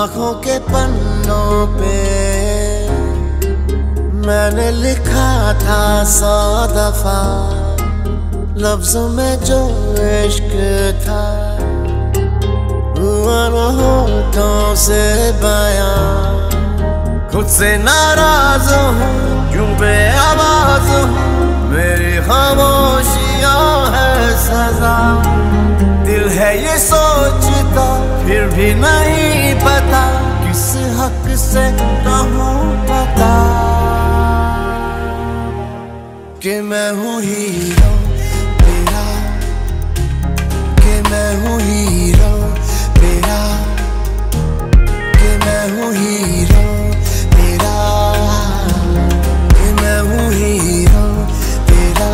आँखों के पन्नों पे मैंने लिखा था 100 दफा, लफ्जों में जो इश्क था हुआ न होठों से बयां। खुद से नाराज हूँ, क्यों बेआवाज हूँ, मेरी खामोशियाँ है सजा। दिल है ये सोचता, फिर भी नहीं पता, किस हक से कहूँ पता कि मैं हूँ हीरो तेरा, कि मैं हूँ हीरो तेरा, कि मैं हूँ हीरो तेरा, कि मैं हूँ हीरो तेरा।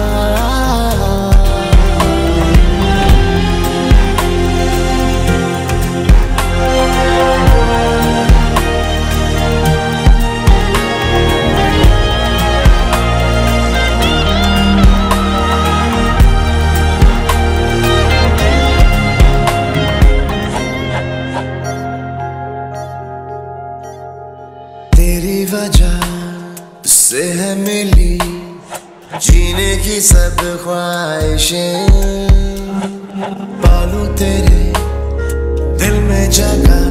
तेरी वजह से है मिली जीने की सब ख्वाहिशें, पालूं तेरे दिल में जगह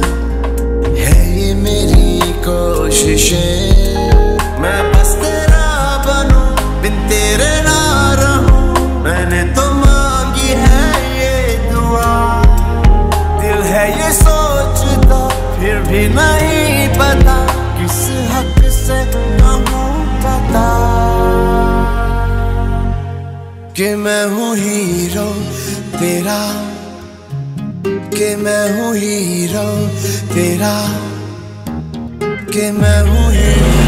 है ये मेरी कोशिशें। मैं बस तेरा बनूं, बिन तेरे ना रहूं, मैंने तो मांगी है ये दुआ। दिल है ये सोचता, फिर भी नहीं पता, किस हक से कहूँ पता कि मैं हूँ हीरो तेरा, कि मैं हूँ हीरो तेरा, कि मैं हूँ हीरो।